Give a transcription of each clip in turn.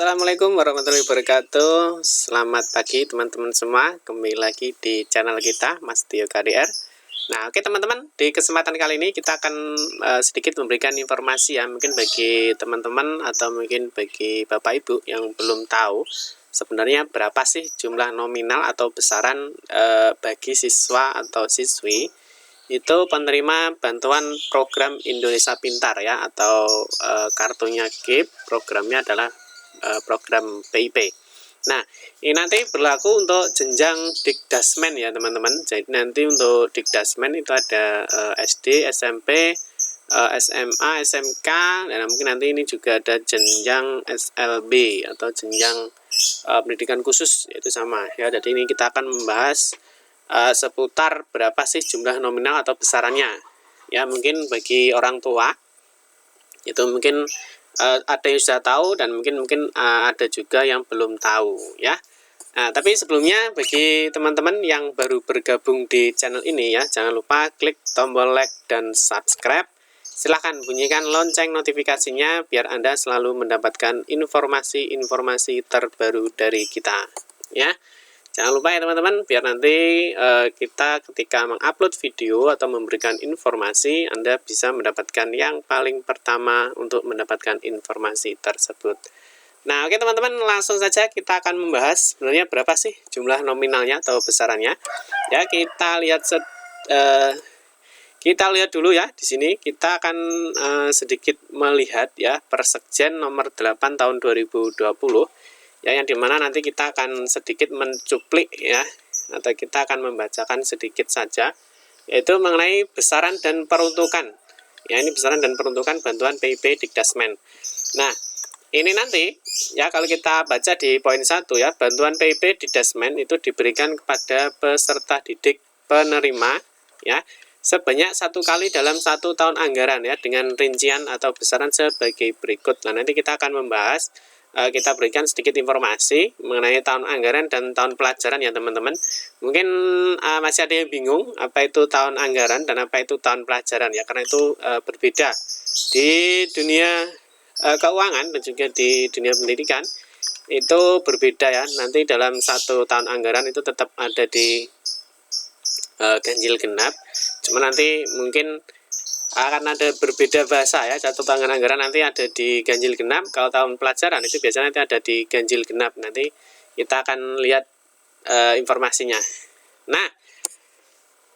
Assalamualaikum warahmatullahi wabarakatuh. Selamat pagi teman-teman semua. Kembali lagi di channel kita Mas Tio KDR. Nah, oke teman-teman, di kesempatan kali ini kita akan sedikit memberikan informasi ya, mungkin bagi teman-teman atau mungkin bagi Bapak Ibu yang belum tahu sebenarnya berapa sih jumlah nominal atau besaran bagi siswa atau siswi itu penerima bantuan program Indonesia Pintar ya, atau kartunya GIP. Programnya adalah program PIP. Nah, ini nanti berlaku untuk jenjang Dikdasmen ya teman-teman. Jadi nanti untuk Dikdasmen itu ada SD, SMP, SMA, SMK, dan mungkin nanti ini juga ada jenjang SLB atau jenjang pendidikan khusus, itu sama ya. Jadi ini kita akan membahas seputar berapa sih jumlah nominal atau besarannya. Ya, mungkin bagi orang tua itu mungkin ada yang sudah tahu dan mungkin ada juga yang belum tahu ya. Nah, tapi sebelumnya bagi teman-teman yang baru bergabung di channel ini ya, jangan lupa klik tombol like dan subscribe. Silahkan bunyikan lonceng notifikasinya biar Anda selalu mendapatkan informasi-informasi terbaru dari kita ya. Jangan lupa ya teman-teman, biar nanti kita ketika mengupload video atau memberikan informasi, Anda bisa mendapatkan yang paling pertama untuk mendapatkan informasi tersebut. Nah, oke teman-teman, langsung saja kita akan membahas sebenarnya berapa sih jumlah nominalnya atau besarannya. Ya, kita lihat dulu ya. Di sini kita akan sedikit melihat ya Persekjen nomor 8 tahun 2020. Ya, yang dimana nanti kita akan sedikit mencuplik ya, atau kita akan membacakan sedikit saja, yaitu mengenai besaran dan peruntukan. Ya, ini besaran dan peruntukan bantuan PIP Dikdasmen. Nah, ini nanti ya kalau kita baca di poin 1 ya, bantuan PIP Dikdasmen itu diberikan kepada peserta didik penerima ya sebanyak 1 kali dalam 1 tahun anggaran ya, dengan rincian atau besaran sebagai berikut. Nah, nanti kita akan membahas, kita berikan sedikit informasi mengenai tahun anggaran dan tahun pelajaran ya teman-teman. Mungkin masih ada yang bingung apa itu tahun anggaran dan apa itu tahun pelajaran ya, karena itu berbeda di dunia keuangan dan juga di dunia pendidikan itu berbeda ya. Nanti dalam 1 tahun anggaran itu tetap ada di ganjil genap, cuma nanti mungkin akan ada berbeda bahasa ya. 1 tahun anggaran nanti ada di ganjil genap, kalau tahun pelajaran itu biasanya nanti ada di ganjil genap. Nanti kita akan lihat informasinya. Nah,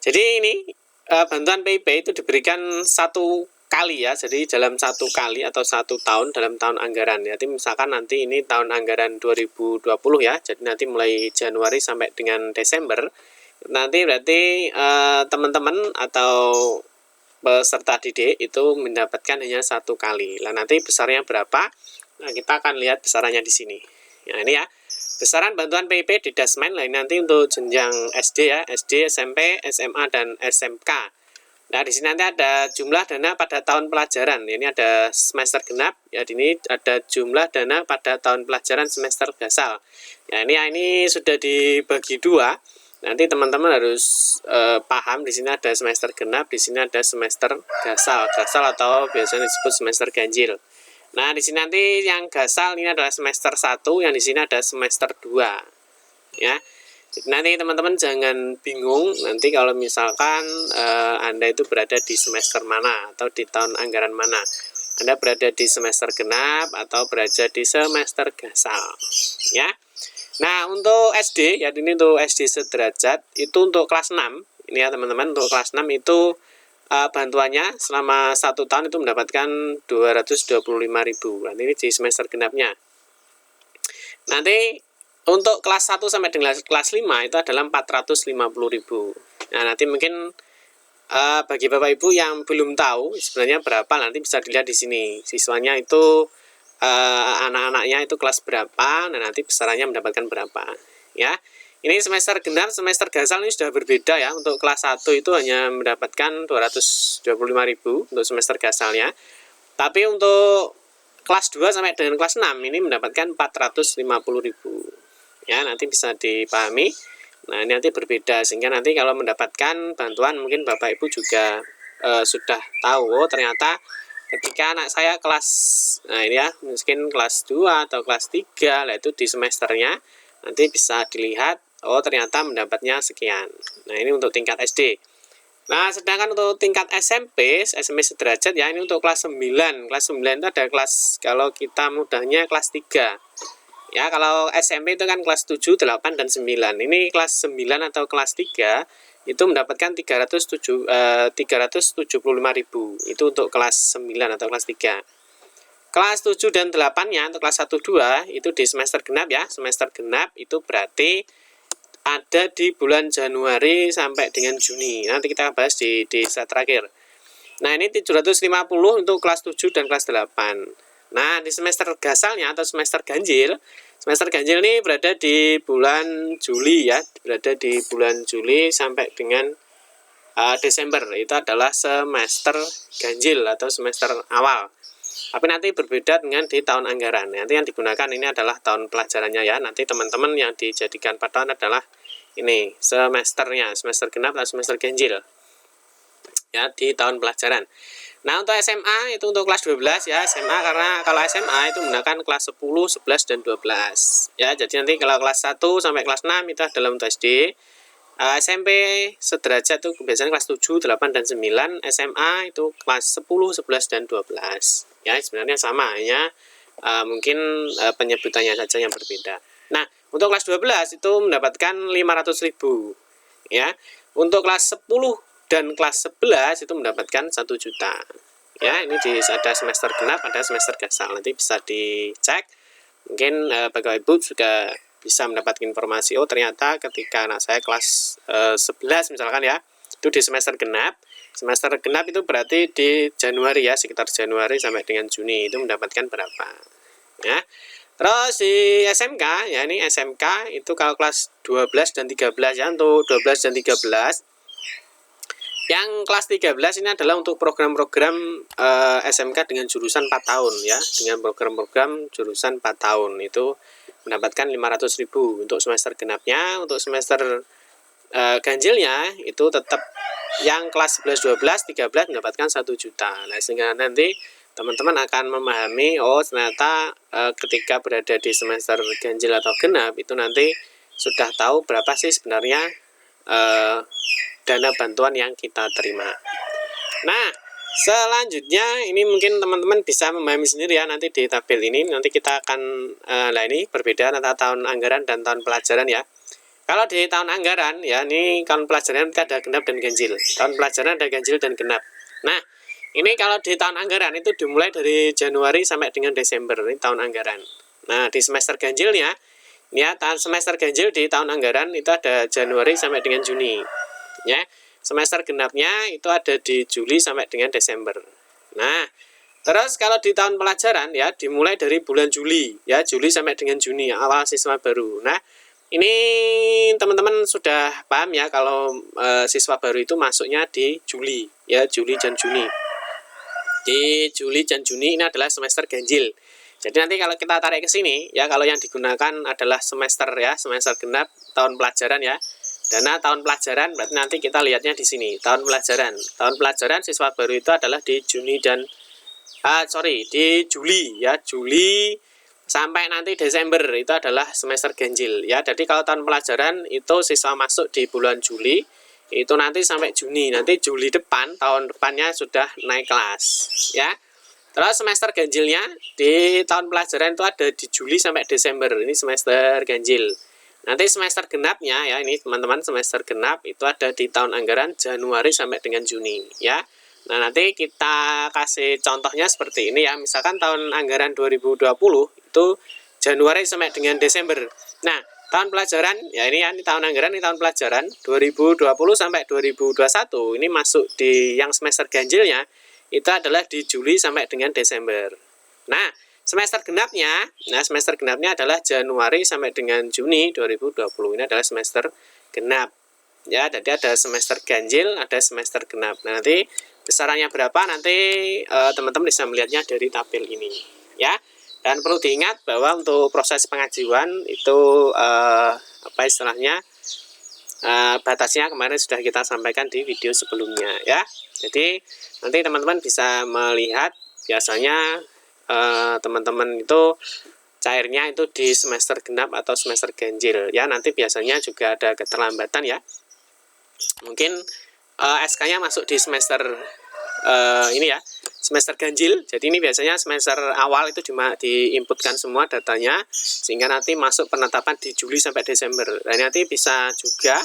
jadi ini bantuan PIP itu diberikan 1 kali ya, jadi dalam 1 kali atau 1 tahun dalam tahun anggaran. Jadi misalkan nanti ini tahun anggaran 2020 ya, jadi nanti mulai Januari sampai dengan Desember, nanti berarti teman-teman atau peserta didik itu mendapatkan hanya 1 kali. Nah, nanti besarnya berapa? Nah, kita akan lihat besarannya di sini. Nah, ini ya. Besaran bantuan PIP Dikdasmen lain nanti untuk jenjang SD ya, SD, SMP, SMA dan SMK. Nah, di sini nanti ada jumlah dana pada tahun pelajaran. Ini ada semester genap ya, ini ada jumlah dana pada tahun pelajaran semester gasal. Ya, ini sudah dibagi 2. Nanti teman-teman harus paham, di sini ada semester genap, di sini ada semester gasal. Gasal atau biasanya disebut semester ganjil. Nah, di sini nanti yang gasal ini adalah semester 1, yang di sini ada semester 2. Ya. Jadi nanti teman-teman jangan bingung nanti kalau misalkan Anda itu berada di semester mana atau di tahun anggaran mana. Anda berada di semester genap atau berada di semester gasal. Ya. Nah, untuk SD, ya ini untuk SD sederajat, itu untuk kelas 6, ini ya teman-teman, untuk kelas 6 itu bantuannya selama 1 tahun itu mendapatkan 225.000, nanti ini di semester genapnya. Nanti untuk kelas 1 sampai dengan kelas 5 itu adalah 450.000. Nah, nanti mungkin bagi Bapak Ibu yang belum tahu sebenarnya berapa, nanti bisa dilihat di sini, siswanya itu anak-anaknya itu kelas berapa, dan nanti besarannya mendapatkan berapa ya. Ini semester genap, semester gasal ini sudah berbeda ya. Untuk kelas 1 itu hanya mendapatkan 225.000 untuk semester gasalnya, tapi untuk kelas 2 sampai dengan kelas 6 ini mendapatkan 450.000 ya. Nanti bisa dipahami. Nah, ini nanti berbeda, sehingga nanti kalau mendapatkan bantuan mungkin Bapak Ibu juga sudah tahu, oh ternyata ketika anak saya kelas, nah ini ya, mungkin kelas 2 atau kelas 3, nah itu di semesternya nanti bisa dilihat, oh ternyata mendapatnya sekian. Nah ini untuk tingkat SD. Nah sedangkan untuk tingkat SMP sederajat ya, ini untuk kelas 9. Kelas 9 itu ada kelas, kalau kita mudahnya kelas 3. Ya, kalau SMP itu kan kelas 7, 8, dan 9. Ini kelas 9 atau kelas 3 itu mendapatkan 375.000. Itu untuk kelas 9 atau kelas 3. Kelas 7 dan 8-nya untuk kelas 1 2 itu di semester genap ya. Semester genap itu berarti ada di bulan Januari sampai dengan Juni. Nanti kita bahas di slide terakhir. Nah, ini 750 untuk kelas 7 dan kelas 8. Nah, di semester gasalnya atau semester ganjil ini berada di bulan Juli ya, berada di bulan Juli sampai dengan Desember. Itu adalah semester ganjil atau semester awal. Tapi nanti berbeda dengan di tahun anggaran. Nanti yang digunakan ini adalah tahun pelajarannya ya. Nanti teman-teman yang dijadikan patokan adalah ini semesternya, semester genap atau semester ganjil ya di tahun pelajaran. Nah, untuk SMA itu untuk kelas 12 ya, SMA karena kalau SMA itu menggunakan kelas 10, 11, dan 12. Ya, jadi nanti kalau kelas 1 sampai kelas 6 itu adalah untuk SD. SMP sederajat itu biasanya kelas 7, 8, dan 9. SMA itu kelas 10, 11, dan 12. Ya, sebenarnya sama, hanya mungkin penyebutannya saja yang berbeda. Nah, untuk kelas 12 itu mendapatkan 500.000. Ya, untuk kelas 10 dan kelas 11 itu mendapatkan 1 juta. Ya, ini ada semester genap, ada semester gasal. Nanti bisa dicek. Mungkin Bapak Ibu juga bisa mendapatkan informasi, oh ternyata ketika anak saya kelas 11 misalkan ya, itu di semester genap. Semester genap itu berarti di Januari ya, sekitar Januari sampai dengan Juni itu mendapatkan berapa. Ya. Terus di SMK, ya ini SMK itu kalau kelas 12 dan 13 ya, untuk 12 dan 13. Yang kelas 13 ini adalah untuk program-program SMK dengan jurusan 4 tahun ya, dengan program-program jurusan 4 tahun itu mendapatkan 500.000 untuk semester genapnya. Untuk semester ganjilnya itu tetap yang kelas 11, 12, 13 mendapatkan 1 juta. Nah, sehingga nanti teman-teman akan memahami, oh ternyata ketika berada di semester ganjil atau genap itu nanti sudah tahu berapa sih sebenarnya dana bantuan yang kita terima. Nah, selanjutnya ini mungkin teman-teman bisa memahami sendiri ya, nanti di tabel ini nanti kita akan ini berbeda antara tahun anggaran dan tahun pelajaran ya. Kalau di tahun anggaran ya, ini tahun pelajaran kita ada genap dan ganjil. Tahun pelajaran ada ganjil dan genap. Nah, ini kalau di tahun anggaran itu dimulai dari Januari sampai dengan Desember, ini tahun anggaran. Nah, di semester ganjilnya ya, semester ganjil di tahun anggaran itu ada Januari sampai dengan Juni. Ya, semester genapnya itu ada di Juli sampai dengan Desember. Nah, terus kalau di tahun pelajaran ya dimulai dari bulan Juli ya, Juli sampai dengan Juni, awal siswa baru. Nah, ini teman-teman sudah paham ya kalau siswa baru itu masuknya di Juli ya, Juli dan Juni. Di Juli dan Juni ini adalah semester ganjil. Jadi nanti kalau kita tarik ke sini ya, kalau yang digunakan adalah semester ya, semester genap tahun pelajaran ya. Dana tahun pelajaran berarti nanti kita lihatnya di sini, tahun pelajaran. Tahun pelajaran siswa baru itu adalah di Juni dan di Juli ya, Juli sampai nanti Desember itu adalah semester ganjil ya. Jadi kalau tahun pelajaran itu siswa masuk di bulan Juli, itu nanti sampai Juni. Nanti Juli depan, tahun depannya sudah naik kelas ya. Terus semester ganjilnya di tahun pelajaran itu ada di Juli sampai Desember, ini semester ganjil. Nanti semester genapnya ya, ini teman-teman semester genap itu ada di tahun anggaran Januari sampai dengan Juni ya. Nah, nanti kita kasih contohnya seperti ini ya. Misalkan tahun anggaran 2020 itu Januari sampai dengan Desember. Nah, tahun pelajaran ya, ini tahun anggaran, ini tahun pelajaran 2020 sampai 2021 ini masuk di yang semester ganjilnya itu adalah di Juli sampai dengan Desember. Nah, semester genapnya adalah Januari sampai dengan Juni 2020. Ini adalah semester genap. Ya, jadi ada semester ganjil, ada semester genap. Nah, nanti besarannya berapa nanti teman-teman bisa melihatnya dari tabel ini, ya. Dan perlu diingat bahwa untuk proses pengajuan itu batasnya kemarin sudah kita sampaikan di video sebelumnya, ya. Jadi nanti teman-teman bisa melihat biasanya teman-teman itu cairnya itu di semester genap atau semester ganjil ya. Nanti biasanya juga ada keterlambatan ya. Mungkin SK-nya masuk di semester ini ya, semester ganjil. Jadi ini biasanya semester awal itu cuma diinputkan semua datanya, sehingga nanti masuk penetapan di Juli sampai Desember. Dan nanti bisa juga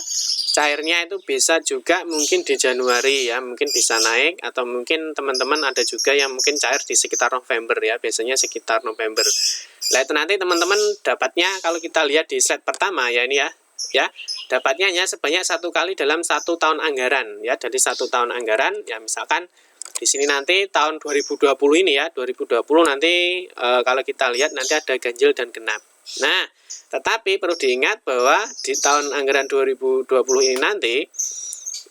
cairnya itu bisa juga mungkin di Januari ya, mungkin bisa naik, atau mungkin teman-teman ada juga yang mungkin cair di sekitar November ya, biasanya sekitar November. Nah itu nanti teman-teman dapatnya kalau kita lihat di slide pertama ya, ini ya dapatnya hanya sebanyak 1 kali dalam 1 tahun anggaran ya. Jadi 1 tahun anggaran ya, misalkan di sini nanti tahun 2020 ini ya, 2020 nanti kalau kita lihat nanti ada ganjil dan genap. Nah, tetapi perlu diingat bahwa di tahun anggaran 2020 ini nanti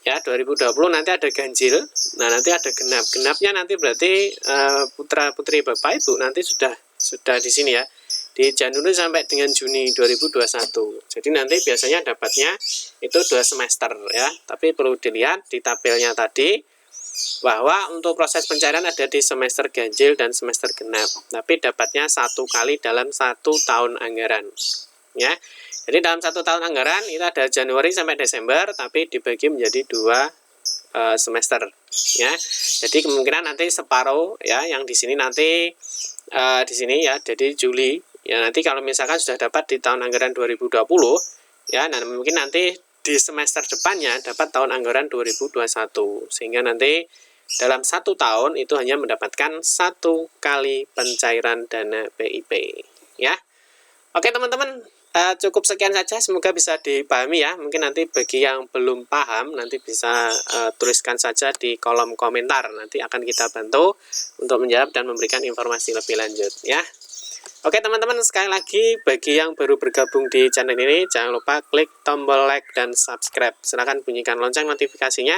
ya, 2020 nanti ada ganjil, nah nanti ada genap. Genapnya nanti berarti putra-putri Bapak Ibu nanti sudah di sini ya, di Januari sampai dengan Juni 2021. Jadi nanti biasanya dapatnya itu 2 semester ya. Tapi perlu dilihat di tabelnya tadi bahwa untuk proses pencairan ada di semester ganjil dan semester genap. Tapi dapatnya 1 kali dalam 1 tahun anggaran ya. Jadi dalam 1 tahun anggaran itu ada Januari sampai Desember, tapi dibagi menjadi 2 semester ya. Jadi kemungkinan nanti separuh ya, yang di sini nanti di sini ya, jadi Juli ya. Nanti kalau misalkan sudah dapat di tahun anggaran 2020 ya, nah mungkin nanti di semester depannya dapat tahun anggaran 2021, sehingga nanti dalam 1 tahun itu hanya mendapatkan 1 kali pencairan dana PIP ya. Oke teman-teman, cukup sekian saja, semoga bisa dipahami ya. Mungkin nanti bagi yang belum paham nanti bisa tuliskan saja di kolom komentar, nanti akan kita bantu untuk menjawab dan memberikan informasi lebih lanjut ya. Oke teman-teman, sekali lagi bagi yang baru bergabung di channel ini, jangan lupa klik tombol like dan subscribe. Silahkan bunyikan lonceng notifikasinya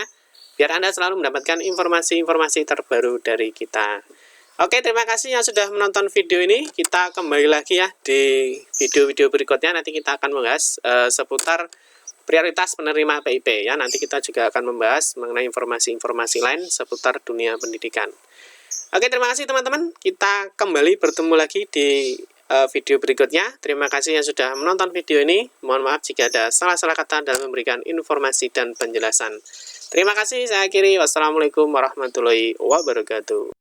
biar Anda selalu mendapatkan informasi-informasi terbaru dari kita. Oke, terima kasih yang sudah menonton video ini. Kita kembali lagi ya di video-video berikutnya. Nanti kita akan membahas seputar prioritas penerima PIP ya. Nanti kita juga akan membahas mengenai informasi-informasi lain seputar dunia pendidikan. Oke, terima kasih teman-teman. Kita kembali bertemu lagi di video berikutnya. Terima kasih yang sudah menonton video ini. Mohon maaf jika ada salah-salah kata dalam memberikan informasi dan penjelasan. Terima kasih, saya akhiri. Wassalamualaikum warahmatullahi wabarakatuh.